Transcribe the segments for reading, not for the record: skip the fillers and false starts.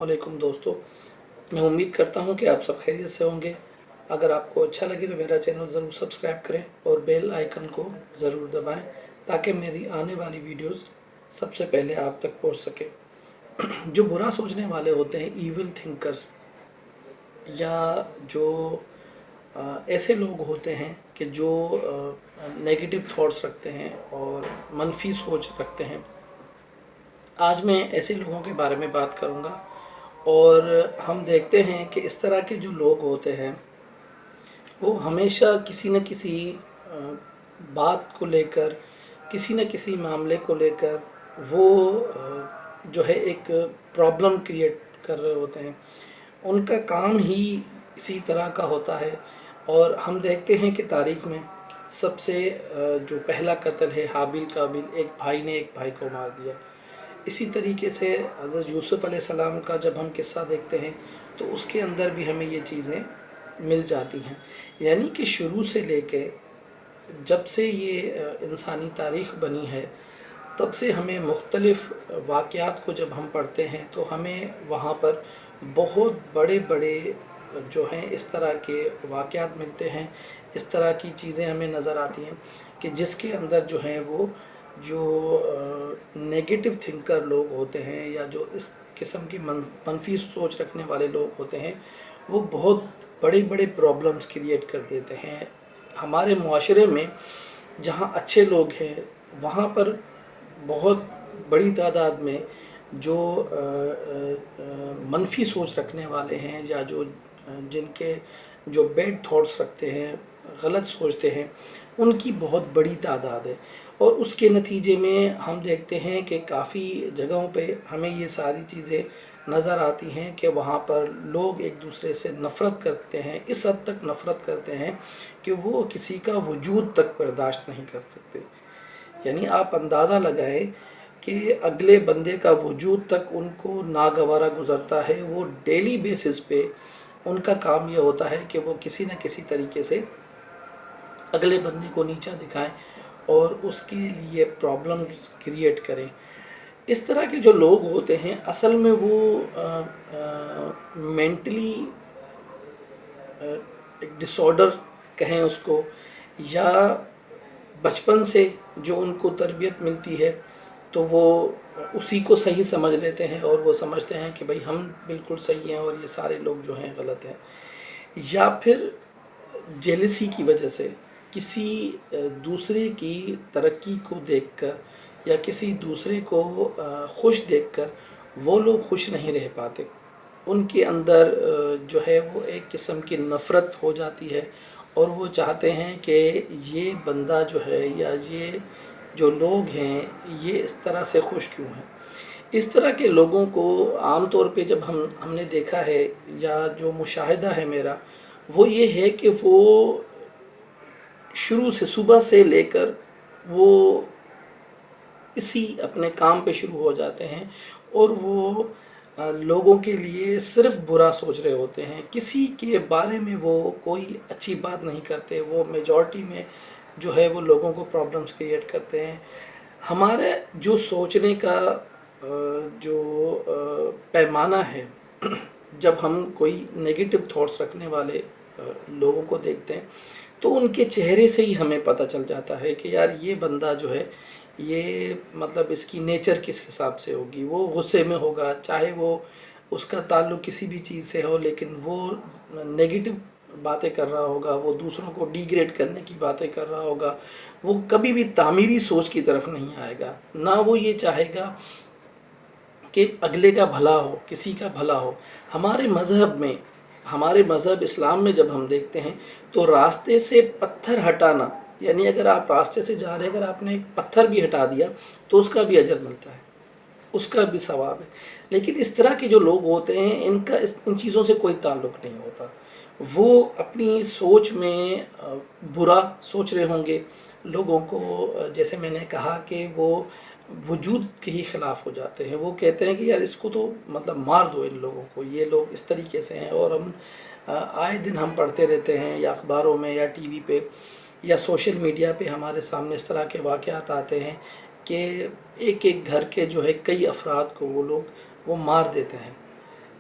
वालेकुम दोस्तों, मैं उम्मीद करता हूं कि आप सब खैरियत से होंगे। अगर आपको अच्छा लगे तो मेरा चैनल ज़रूर सब्सक्राइब करें और बेल आइकन को ज़रूर दबाएं ताकि मेरी आने वाली वीडियोस सबसे पहले आप तक पहुंच सके। जो बुरा सोचने वाले होते हैं, इविल थिंकर्स, या जो ऐसे लोग होते हैं कि जो नेगेटिव थॉट्स रखते हैं और मनफी सोच रखते हैं, आज मैं ऐसे लोगों के बारे में बात करूंगा। और हम देखते हैं कि इस तरह के जो लोग होते हैं वो हमेशा किसी न किसी बात को लेकर, किसी न किसी मामले को लेकर वो जो है एक प्रॉब्लम क्रिएट कर रहे होते हैं। उनका काम ही इसी तरह का होता है। और हम देखते हैं कि तारीख़ में सबसे जो पहला कत्ल है, हाबिल काबिल, एक भाई ने एक भाई को मार दिया। इसी तरीके से हज़रत यूसुफ़ अलैहिस्सलाम का जब हम किस्सा देखते हैं तो उसके अंदर भी हमें ये चीज़ें मिल जाती हैं। यानी कि शुरू से लेके जब से ये इंसानी तारीख़ बनी है तब से हमें मुख्तलिफ़ वाक़यात को जब हम पढ़ते हैं तो हमें वहाँ पर बहुत बड़े बड़े जो हैं इस तरह के वाक़यात मिलते हैं। इस तरह की चीज़ें हमें नज़र आती हैं कि जिसके अंदर जो हैं वो जो नेगेटिव थिंकर लोग होते हैं या जो इस किस्म की मनफी सोच रखने वाले लोग होते हैं वो बहुत बड़े बड़े प्रॉब्लम्स क्रिएट कर देते हैं हमारे मुआशरे में। जहाँ अच्छे लोग हैं वहाँ पर बहुत बड़ी तादाद में जो मनफी सोच रखने वाले हैं या जो जिनके जो बैड थॉट्स रखते हैं, गलत सोचते हैं, उनकी बहुत बड़ी तादाद है। और उसके नतीजे में हम देखते हैं कि काफ़ी जगहों पे हमें ये सारी चीज़ें नज़र आती हैं कि वहाँ पर लोग एक दूसरे से नफ़रत करते हैं, इस हद तक नफ़रत करते हैं कि वो किसी का वजूद तक बर्दाश्त नहीं कर सकते। यानी आप अंदाज़ा लगाएं कि अगले बंदे का वजूद तक उनको नागवारा गुज़रता है। वो डेली बेसिस पे उनका काम ये होता है कि वो किसी न किसी तरीके से अगले बंदे को नीचा दिखाएं और उसके लिए प्रॉब्लम्स क्रिएट करें। इस तरह के जो लोग होते हैं असल में वो मेंटली एक डिसऑर्डर कहें उसको, या बचपन से जो उनको तरबियत मिलती है तो वो उसी को सही समझ लेते हैं और वो समझते हैं कि भाई हम बिल्कुल सही हैं और ये सारे लोग जो हैं गलत हैं। या फिर जेलसी की वजह से किसी दूसरे की तरक्की को देखकर या किसी दूसरे को खुश देखकर वो लोग खुश नहीं रह पाते। उनके अंदर जो है वो एक किस्म की नफ़रत हो जाती है और वो चाहते हैं कि ये बंदा जो है या ये जो लोग हैं ये इस तरह से खुश क्यों हैं। इस तरह के लोगों को आम तौर पे जब हमने देखा है या जो मुशाहिदा है मेरा, वो ये है कि वो शुरू से सुबह से लेकर वो इसी अपने काम पे शुरू हो जाते हैं और वो लोगों के लिए सिर्फ बुरा सोच रहे होते हैं। किसी के बारे में वो कोई अच्छी बात नहीं करते। वो मेजॉरिटी में जो है वो लोगों को प्रॉब्लम्स क्रिएट करते हैं। हमारे जो सोचने का जो पैमाना है जब हम कोई नेगेटिव थॉट्स रखने वाले लोगों को देखते हैं तो उनके चेहरे से ही हमें पता चल जाता है कि यार ये बंदा जो है ये मतलब इसकी नेचर किस हिसाब से होगी। वो गुस्से में होगा, चाहे वो उसका ताल्लुक़ किसी भी चीज़ से हो, लेकिन वो नेगेटिव बातें कर रहा होगा, वो दूसरों को डिग्रेड करने की बातें कर रहा होगा। वो कभी भी तामीरी सोच की तरफ नहीं आएगा। ना वो ये चाहेगा कि अगले का भला हो, किसी का भला हो। हमारे मज़हब में, हमारे मज़हब इस्लाम में जब हम देखते हैं तो रास्ते से पत्थर हटाना, यानी अगर आप रास्ते से जा रहे हैं, अगर आपने एक पत्थर भी हटा दिया तो उसका भी अजर मिलता है, उसका भी सवाब है। लेकिन इस तरह के जो लोग होते हैं इनका इन चीज़ों से कोई ताल्लुक़ नहीं होता। वो अपनी सोच में बुरा सोच रहे होंगे लोगों को। जैसे मैंने कहा कि वो वजूद के ही ख़िलाफ़ हो जाते हैं। वो कहते हैं कि यार इसको तो मतलब मार दो इन लोगों को, ये लोग इस तरीके से हैं। और हम आए दिन हम पढ़ते रहते हैं या अखबारों में या टीवी पे या सोशल मीडिया पे हमारे सामने इस तरह के वाक़यात आते हैं कि एक एक घर के जो है कई अफराद को वो लोग वो मार देते हैं।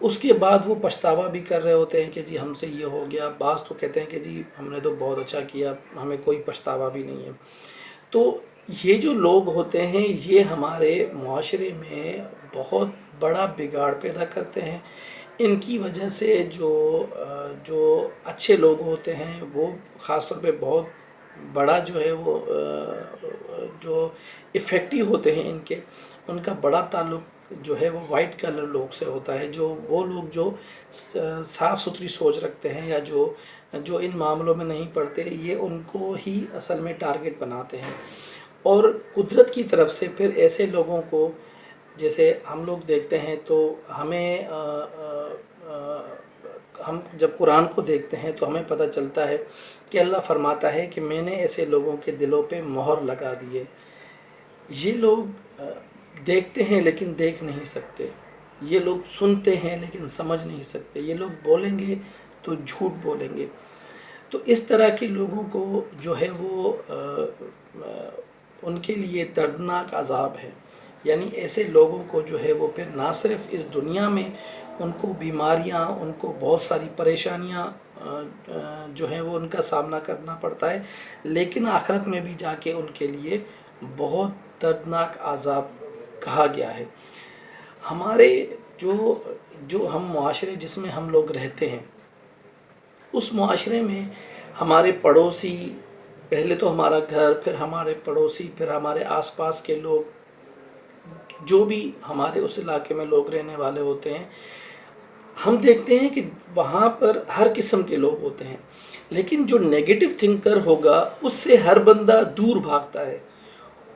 उसके बाद वो पछतावा भी कर रहे होते हैं कि जी हमसे ये हो गया। बाज़ तो कहते हैं कि जी हमने तो बहुत अच्छा किया, हमें कोई पछतावा भी नहीं है। तो ये जो लोग होते हैं ये हमारे मुआशरे में बहुत बड़ा बिगाड़ पैदा करते हैं। इनकी वजह से जो अच्छे लोग होते हैं वो ख़ास तौर पे बहुत बड़ा जो है वो जो इफ़ेक्टिव होते हैं इनके, उनका बड़ा ताल्लुक़ जो है वो वाइट कलर लोग से होता है। जो वो लोग जो साफ़ सुथरी सोच रखते हैं या जो जो इन मामलों में नहीं पड़ते, ये उनको ही असल में टारगेट बनाते हैं। और कुदरत की तरफ से फिर ऐसे लोगों को, जैसे हम लोग देखते हैं तो हमें हम जब कुरान को देखते हैं तो हमें पता चलता है कि अल्लाह फरमाता है कि मैंने ऐसे लोगों के दिलों पे मोहर लगा दी है। ये लोग देखते हैं लेकिन देख नहीं सकते, ये लोग सुनते हैं लेकिन समझ नहीं सकते, ये लोग बोलेंगे तो झूठ बोलेंगे। तो इस तरह के लोगों को जो है वो उनके लिए दर्दनाक अज़ाब है। यानी ऐसे लोगों को जो है वो फिर ना सिर्फ इस दुनिया में उनको बीमारियां, उनको बहुत सारी परेशानियां जो है वो उनका सामना करना पड़ता है, लेकिन आखिरत में भी जाके उनके लिए बहुत दर्दनाक अज़ाब कहा गया है। हमारे जो हम मुआशरे जिसमें हम लोग रहते हैं, उस मुआशरे में हमारे पड़ोसी, पहले तो हमारा घर, फिर हमारे पड़ोसी, फिर हमारे आसपास के लोग, जो भी हमारे उस इलाके में लोग रहने वाले होते हैं, हम देखते हैं कि वहाँ पर हर किस्म के लोग होते हैं। लेकिन जो नेगेटिव थिंकर होगा उससे हर बंदा दूर भागता है।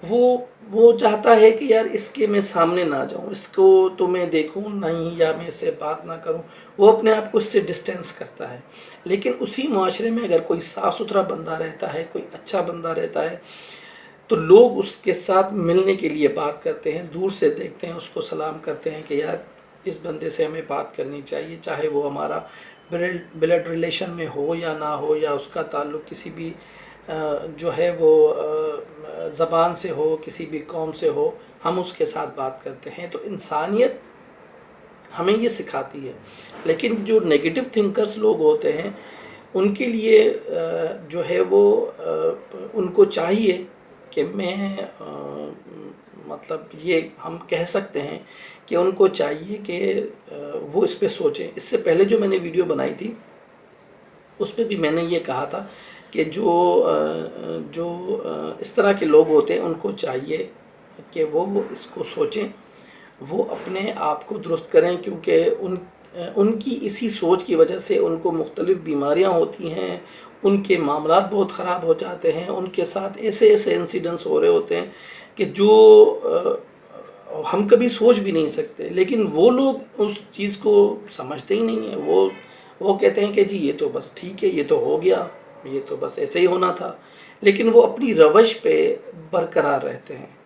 वो चाहता है कि यार इसके मैं सामने ना जाऊं, इसको तो मैं देखूं नहीं या मैं इससे बात ना करूं। वो अपने आप को इससे डिस्टेंस करता है। लेकिन उसी मुआशरे में अगर कोई साफ़ सुथरा बंदा रहता है, कोई अच्छा बंदा रहता है, तो लोग उसके साथ मिलने के लिए बात करते हैं, दूर से देखते हैं, उसको सलाम करते हैं कि यार इस बंदे से हमें बात करनी चाहिए, चाहे वो हमारा ब्लड रिलेशन में हो या ना हो, या उसका ताल्लुक़ किसी भी जो है वो ज़बान से हो, किसी भी कौम से हो, हम उसके साथ बात करते हैं। तो इंसानियत हमें ये सिखाती है। लेकिन जो नेगेटिव थिंकर्स लोग होते हैं उनके लिए जो है वो उनको चाहिए कि मैं मतलब ये हम कह सकते हैं कि उनको चाहिए कि वो इस पे सोचें। इससे पहले जो मैंने वीडियो बनाई थी उस पे भी मैंने ये कहा था कि जो इस तरह के लोग होते हैं उनको चाहिए कि वो इसको सोचें, वो अपने आप को दुरुस्त करें, क्योंकि उनकी इसी सोच की वजह से उनको मुख्तलिफ़ बीमारियां होती हैं, उनके मामलात बहुत ख़राब हो जाते हैं, उनके साथ ऐसे ऐसे इंसिडेंट्स हो रहे होते हैं कि जो हम कभी सोच भी नहीं सकते। लेकिन वो लोग उस चीज़ को समझते ही नहीं हैं। वो कहते हैं कि जी ये तो बस ठीक है, ये तो हो गया, ये तो बस ऐसे ही होना था। लेकिन वो अपनी रवश पे बरकरार रहते हैं।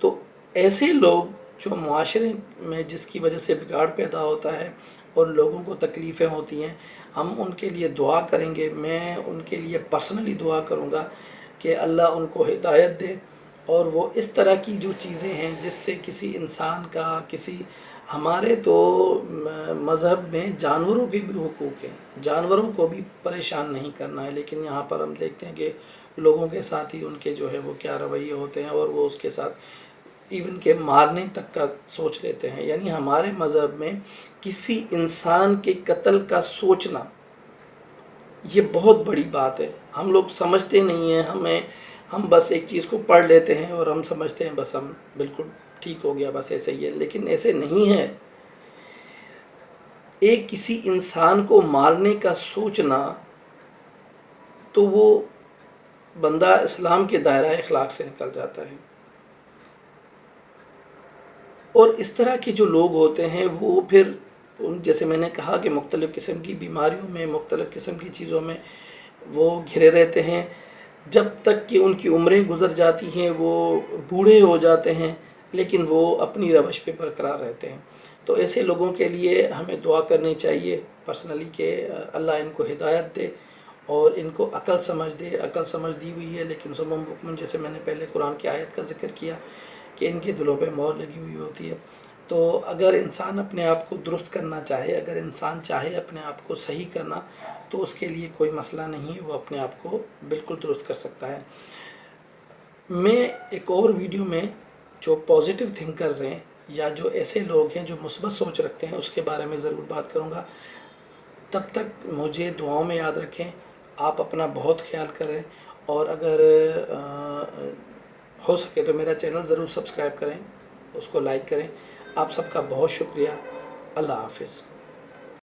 तो ऐसे लोग जो मुआशरे में जिसकी वजह से बिगाड़ पैदा होता है और लोगों को तकलीफ़ें होती हैं, हम उनके लिए दुआ करेंगे। मैं उनके लिए पर्सनली दुआ करूँगा कि अल्लाह उनको हिदायत दे, और वो इस तरह की जो चीज़ें हैं जिससे किसी इंसान का, किसी हमारे तो मज़हब में जानवरों के भी हुकूक़ हैं, जानवरों को भी परेशान नहीं करना है। लेकिन यहाँ पर हम देखते हैं कि लोगों के साथ ही उनके जो है वो क्या रवैये होते हैं, और वो उसके साथ इवन के मारने तक का सोच लेते हैं। यानी हमारे मज़हब में किसी इंसान के कत्ल का सोचना ये बहुत बड़ी बात है। हम लोग समझते नहीं हैं, हम बस एक चीज़ को पढ़ लेते हैं और हम समझते हैं बस हम बिल्कुल ठीक हो गया, बस ऐसे ही है। लेकिन ऐसे नहीं है। एक किसी इंसान को मारने का सोचना, तो वो बंदा इस्लाम के दायरा इखलाक से निकल जाता है। और इस तरह के जो लोग होते हैं वो फिर जैसे मैंने कहा कि मुख्तलिफ़ किस्म की बीमारियों में, मुख्तलिफ़ किस्म की चीज़ों में वो घिरे रहते हैं, जब तक कि उनकी उम्रें गुज़र जाती हैं, वो बूढ़े हो जाते हैं, लेकिन वो अपनी रवश पे बरकरार रहते हैं। तो ऐसे लोगों के लिए हमें दुआ करनी चाहिए पर्सनली कि अल्लाह इनको हिदायत दे और इनको अकल समझ दे। अकल समझ दी हुई है, लेकिन सुम्मुम बुकमुन, जैसे मैंने पहले कुरान की आयत का ज़िक्र किया कि इनके दिलों पे मोहर लगी हुई होती है। تو اگر انسان اپنے آپ کو درست کرنا چاہے، اگر انسان چاہے اپنے آپ کو صحیح کرنا، تو اس کے لیے کوئی مسئلہ نہیں ہے، وہ اپنے آپ کو بالکل درست کر سکتا ہے۔ میں ایک اور ویڈیو میں جو پازیٹیو تھنکرز ہیں یا جو ایسے لوگ ہیں جو مثبت سوچ رکھتے ہیں اس کے بارے میں ضرور بات کروں گا۔ تب تک مجھے دعاؤں میں یاد رکھیں، آپ اپنا بہت خیال کریں، اور اگر ہو سکے تو میرا چینل ضرور سبسکرائب کریں، اس کو لائک کریں۔ آپ سب کا بہت شکریہ۔ اللہ حافظ۔